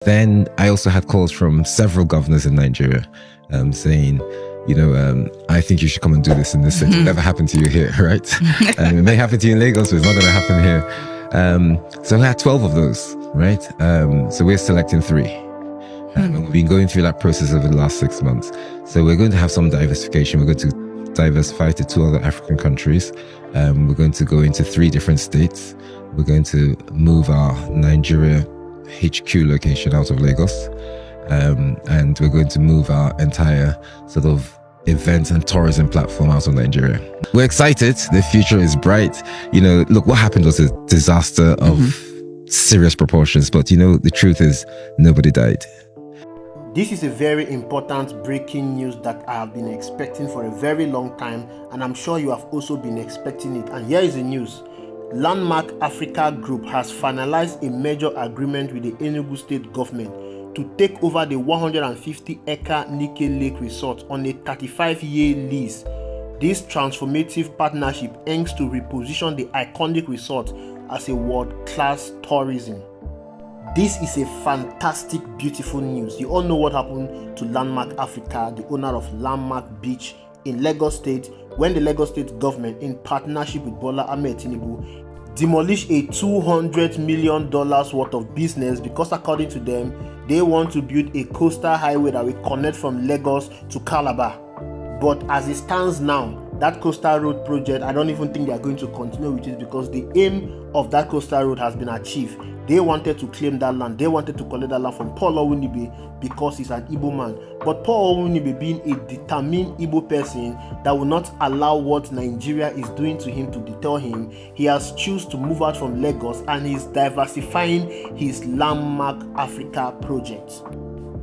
Then I also had calls from several governors in Nigeria saying, I think you should come and do this in this city. It never happened to you here, right? It may happen to you in Lagos, but it's not going to happen here. So we had 12 of those, right? So we're selecting 3. And we've been going through that process over the last 6 months. So we're going to have some diversification. We're going to diversify to 2 other African countries. We're going to go into 3 different states. We're going to move our Nigeria HQ location out of Lagos. And we're going to move our entire sort of events and tourism platform out of Nigeria. We're excited. The future is bright. Look, what happened was a disaster of serious proportions. But, the truth is nobody died. This is a very important breaking news that I have been expecting for a very long time, and I'm sure you have also been expecting it. And here is the news. Landmark Africa Group has finalized a major agreement with the Enugu state government to take over the 150-acre Nike Lake Resort on a 35-year lease. This transformative partnership aims to reposition the iconic resort as a world-class tourism. This is a fantastic, beautiful news. You all know what happened to Landmark Africa, the owner of Landmark Beach in Lagos State, when the Lagos State government, in partnership with Bola Ahmed Tinubu, demolished a $200 million worth of business because, according to them, they want to build a coastal highway that will connect from Lagos to Calabar. But as it stands now, that coastal road project, I don't even think they are going to continue with it because the aim of that coastal road has been achieved. They wanted to claim that land. They wanted to collect that land from Paul Owunibe because he's an Igbo man. But Paul Owunibe, being a determined Igbo person that will not allow what Nigeria is doing to him to deter him, he has chosen to move out from Lagos and he's diversifying his Landmark Africa project.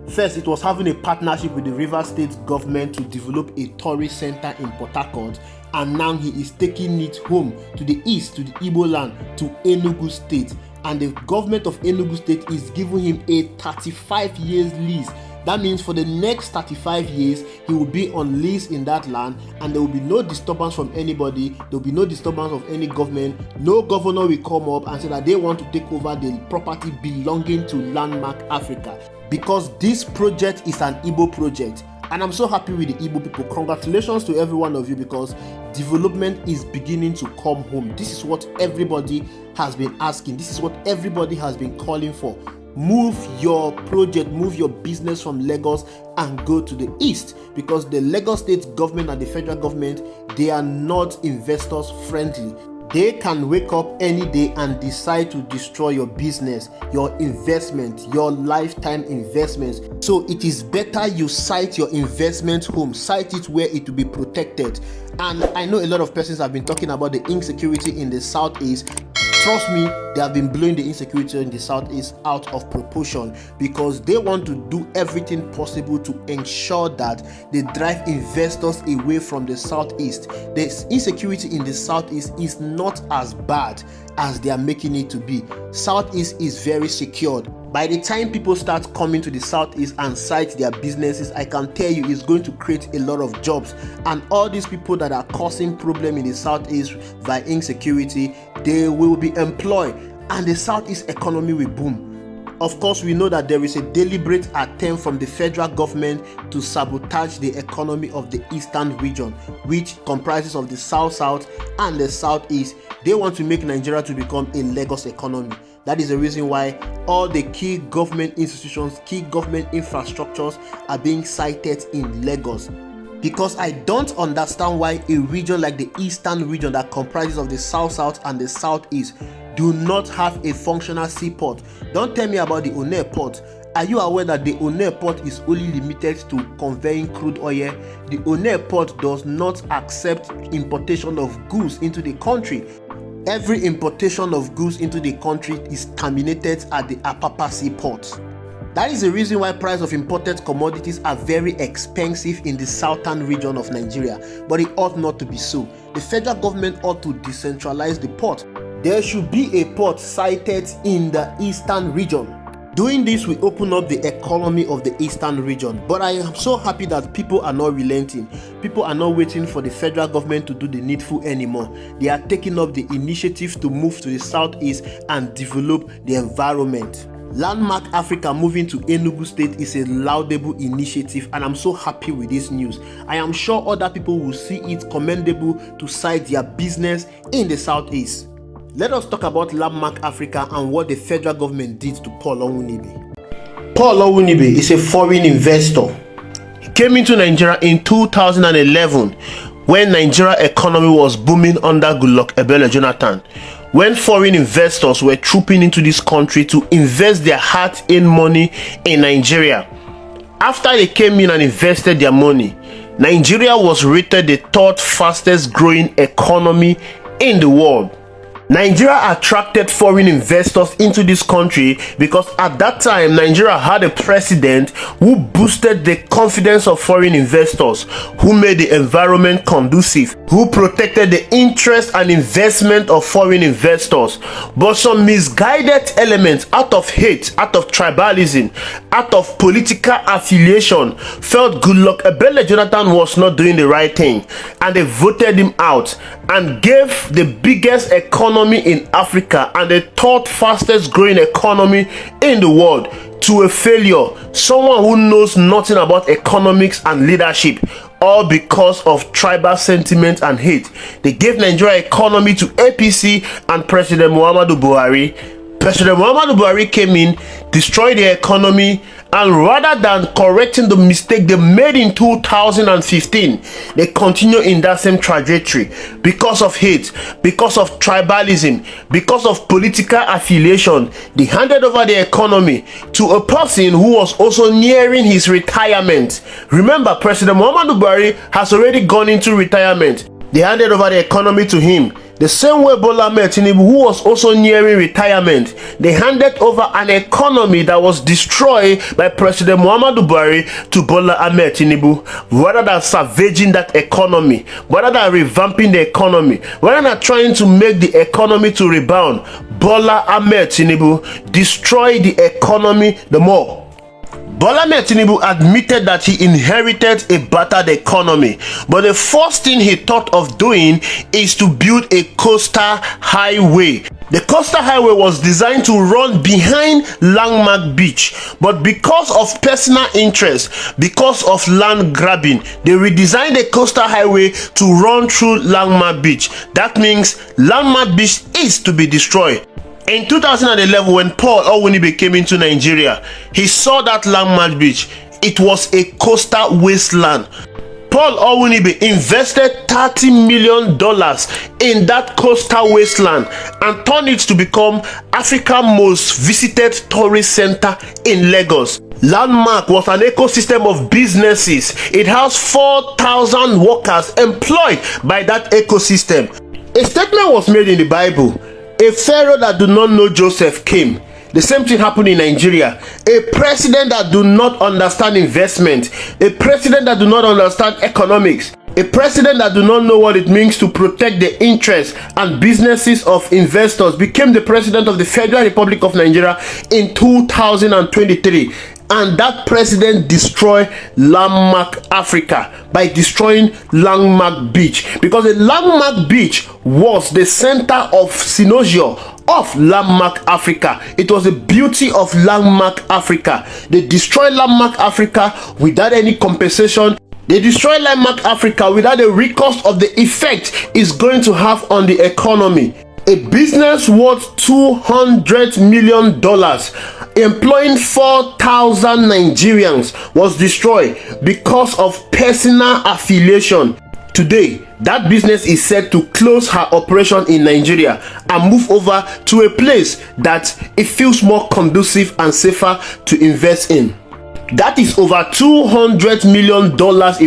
First, it was having a partnership with the Rivers State government to develop a tourist center in Port Harcourt, and now he is taking it home to the east, to the Igbo land, to Enugu State. And the government of Enugu State is giving him a 35 years lease. That means for the next 35 years, he will be on lease in that land, and there will be no disturbance from anybody. There will be no disturbance of any government. No governor will come up and say that they want to take over the property belonging to Landmark Africa, because this project is an Igbo project. And I'm so happy with the Igbo people. Congratulations to every one of you, because development is beginning to come home. This is what everybody has been asking. This is what everybody has been calling for. Move your project, move your business from Lagos and go to the east, because the Lagos state government and the federal government, they are not investors friendly. They can wake up any day and decide to destroy your business, your investment, your lifetime investments. So it is better you site your investment home, site it where it will be protected. And I know a lot of persons have been talking about the insecurity in the southeast. Trust me, they have been blowing the insecurity in the southeast out of proportion, because they want to do everything possible to ensure that they drive investors away from the southeast. The insecurity in the southeast is not as bad as they are making it to be. Southeast is very secured. By the time people start coming to the southeast and site their businesses, I can tell you it's going to create a lot of jobs. And all these people that are causing problem in the southeast via insecurity, they will be employed and the southeast economy will boom. Of course, we know that there is a deliberate attempt from the federal government to sabotage the economy of the eastern region, which comprises of the south-south and the southeast. They want to make Nigeria to become a Lagos economy. That is the reason why all the key government institutions, key government infrastructures are being sited in Lagos. Because I don't understand why a region like the eastern region that comprises of the south-south and the southeast do not have a functional seaport. Don't tell me about the One port. Are you aware that the One port is only limited to conveying crude oil? The One port does not accept importation of goods into the country. Every importation of goods into the country is terminated at the Apapa seaport. That is the reason why price of imported commodities are very expensive in the southern region of Nigeria, but it ought not to be so. The federal government ought to decentralize the port. There should be a port sited in the eastern region. Doing this will open up the economy of the eastern region. But I am so happy that people are not relenting. People are not waiting for the federal government to do the needful anymore. They are taking up the initiative to move to the southeast and develop the environment. Landmark Africa moving to Enugu State is a laudable initiative, and I'm so happy with this news. I am sure other people will see it commendable to start their business in the southeast. Let us talk about Landmark Africa and what the federal government did to Paul Owunibe. Paul Owunibe is a foreign investor. He came into Nigeria in 2011 when Nigeria economy was booming under Goodluck Ebele Jonathan. When foreign investors were trooping into this country to invest their hard-earned money in Nigeria. After they came in and invested their money, Nigeria was rated the third fastest growing economy in the world. Nigeria attracted foreign investors into this country because at that time Nigeria had a president who boosted the confidence of foreign investors, who made the environment conducive, who protected the interest and investment of foreign investors. But some misguided elements out of hate, out of tribalism, out of political affiliation felt Goodluck Ebele Jonathan was not doing the right thing, and they voted him out and gave the biggest economy in Africa and the third fastest growing economy in the world to a failure, someone who knows nothing about economics and leadership, all because of tribal sentiment and hate. They gave Nigeria economy to APC and President Muhammadu Buhari. President Muhammadu Buhari came in, destroyed the economy, and rather than correcting the mistake they made in 2015, they continue in that same trajectory because of hate, because of tribalism, because of political affiliation. They handed over the economy to a person who was also nearing his retirement. Remember, President Muhammadu Buhari has already gone into retirement. They handed over the economy to him. The same way Bola Ahmed Tinubu, who was also nearing retirement, they handed over an economy that was destroyed by President Muhammadu Buhari to Bola Ahmed Tinubu. Rather than savaging that economy, rather than revamping the economy, rather than trying to make the economy to rebound, Bola Ahmed Tinubu destroyed the economy the more. Bola Ahmed Tinubu admitted that he inherited a battered economy, but the first thing he thought of doing is to build a coastal highway. The coastal highway was designed to run behind Landmark Beach, but because of personal interest, because of land grabbing, they redesigned the coastal highway to run through Landmark Beach. That means Landmark Beach is to be destroyed. In 2011, when Paul Owunibe came into Nigeria, he saw that Landmark Beach. It was a coastal wasteland. Paul Owunibe invested $30 million in that coastal wasteland and turned it to become Africa's most visited tourist center in Lagos. Landmark was an ecosystem of businesses. It has 4,000 workers employed by that ecosystem. A statement was made in the Bible. A pharaoh that do not know Joseph came. The same thing happened in Nigeria. A president that do not understand investment, a president that do not understand economics, a president that do not know what it means to protect the interests and businesses of investors became the president of the Federal Republic of Nigeria in 2023. And that president destroyed Landmark Africa by destroying Landmark Beach, because the Landmark Beach was the center of synergy of Landmark Africa. It was the beauty of Landmark Africa. They destroyed Landmark Africa without any compensation. They destroyed Landmark Africa without the recourse of the effect it's going to have on the economy. A business worth $200 million, employing 4,000 Nigerians, was destroyed because of personal affiliation. Today, that business is set to close her operation in Nigeria and move over to a place that it feels more conducive and safer to invest in. That is over $200 million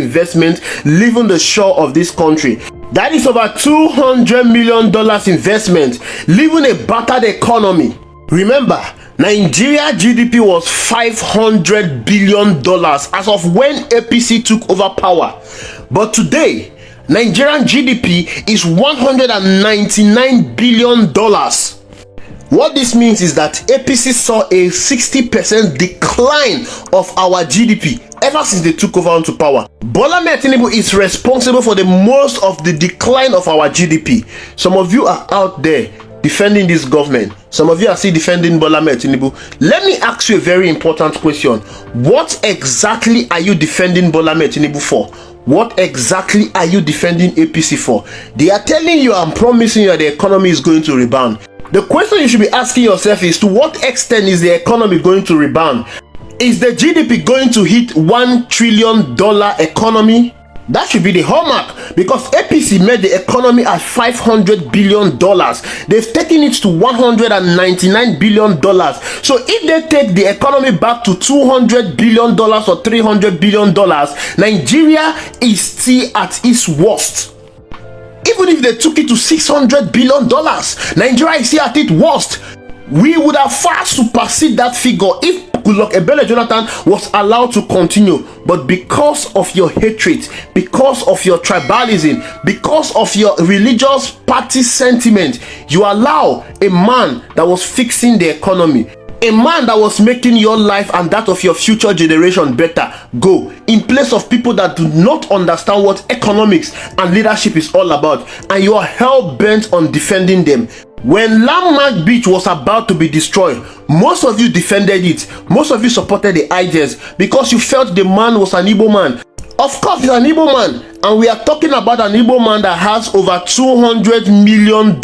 investment leaving the shore of this country. That is over $200 million investment leaving a battered economy. Remember, Nigeria GDP was $500 billion as of when APC took over power. But today, Nigerian GDP is $199 billion. What this means is that APC saw a 60% decline of our GDP ever since they took over onto power. Bola Ahmed Tinubu is responsible for the most of the decline of our GDP. Some of you are out there defending this government. Some of you are still defending Bola Ahmed Tinubu. Let me ask you a very important question. What exactly are you defending Bola Ahmed Tinubu for? What exactly are you defending APC for? They are telling you and promising you that the economy is going to rebound. The question you should be asking yourself is, to what extent is the economy going to rebound? Is the GDP going to hit $1 trillion economy? That should be the hallmark, because APC made the economy at $500 billion. They've taken it to $199 billion. So if they take the economy back to $200 billion or $300 billion, Nigeria is still at its worst. Even if they took it to $600 billion, Nigeria is still at its worst. We would have far superseded that figure if Goodluck Ebele Jonathan was allowed to continue. But because of your hatred, because of your tribalism, because of your religious party sentiment, you allow a man that was fixing the economy, a man that was making your life and that of your future generation better, go in place of people that do not understand what economics and leadership is all about, and you are hell-bent on defending them. When Landmark Beach was about to be destroyed, most of you defended it. Most of you supported the ideas because you felt the man was an Igbo man. Of course, he's an Igbo man, and we are talking about an Igbo man that has over $200 million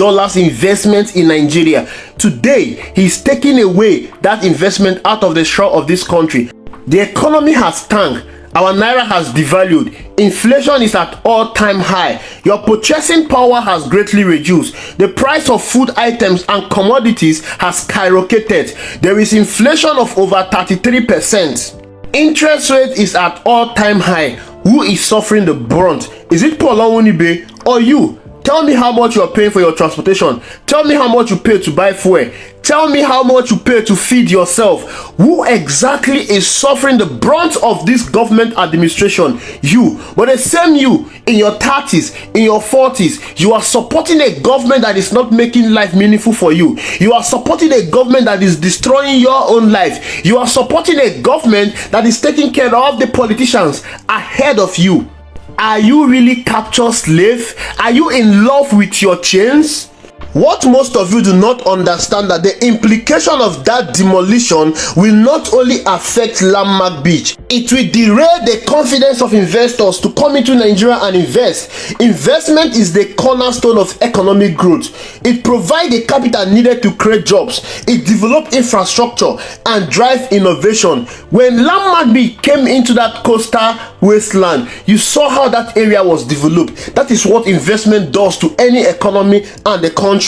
investment in Nigeria. Today, he's taking away that investment out of the shore of this country. The economy has tanked. Our naira has devalued. Inflation is at all-time high. Your purchasing power has greatly reduced. The price of food items and commodities has skyrocketed. There is inflation of over 33%. Interest rate is at all-time high. Who is suffering the brunt? Is it Paul Onwunibe or you? Tell me how much you are paying for your transportation. Tell me how much you pay to buy fuel. Tell me how much you pay to feed yourself. Who exactly is suffering the brunt of this government administration? You. But the same you, in your 30s, in your 40s, you are supporting a government that is not making life meaningful for you. You are supporting a government that is destroying your own life. You are supporting a government that is taking care of the politicians ahead of you. Are you really captured slave? Are you in love with your chains? What most of you do not understand, that the implication of that demolition will not only affect Landmark Beach, it will derail the confidence of investors to come into Nigeria and invest. Investment is the cornerstone of economic growth. It provides the capital needed to create jobs. It develops infrastructure and drive innovation. When Landmark Beach came into that coastal wasteland, you saw how that area was developed. That is what investment does to any economy and the country.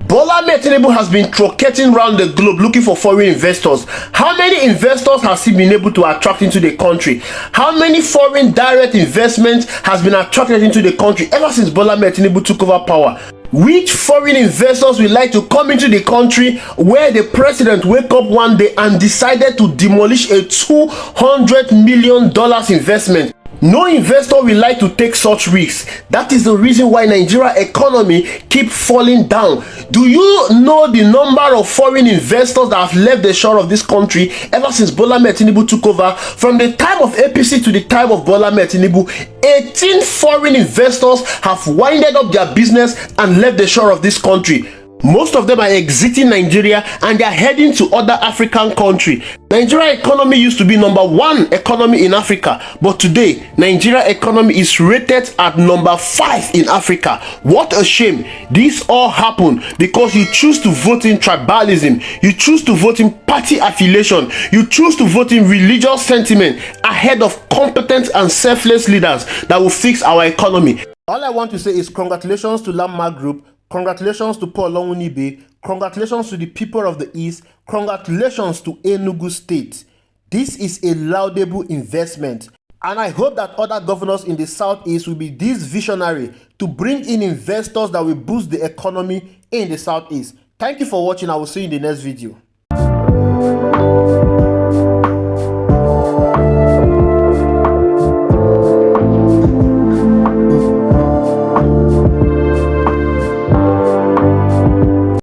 Bola Ahmed Tinubu has been trocating around the globe looking for foreign investors. How many investors has he been able to attract into the country? How many foreign direct investments has been attracted into the country ever since Bola Ahmed Tinubu took over power? Which foreign investors would like to come into the country where the president wake up one day and decided to demolish a $200 million investment? No investor will like to take such risks. That is the reason why Nigeria economy keep falling down. Do you know the number of foreign investors that have left the shore of this country ever since Bola Ahmed Tinubu took over? From the time of APC to the time of Bola Ahmed Tinubu, 18 foreign investors have winded up their business and left the shore of this country. Most of them are exiting Nigeria and they are heading to other African countries. Nigeria economy used to be #1 economy in Africa, but today Nigeria economy is rated at #5 in Africa. What a shame. This all happened because you choose to vote in tribalism, you choose to vote in party affiliation, you choose to vote in religious sentiment ahead of competent and selfless leaders that will fix our economy. All I want to say is congratulations to Landmark Group. Congratulations to Paul Onwunibe. Congratulations to the people of the East. Congratulations to Enugu State. This is a laudable investment. And I hope that other governors in the Southeast will be this visionary to bring in investors that will boost the economy in the Southeast. Thank you for watching. I will see you in the next video.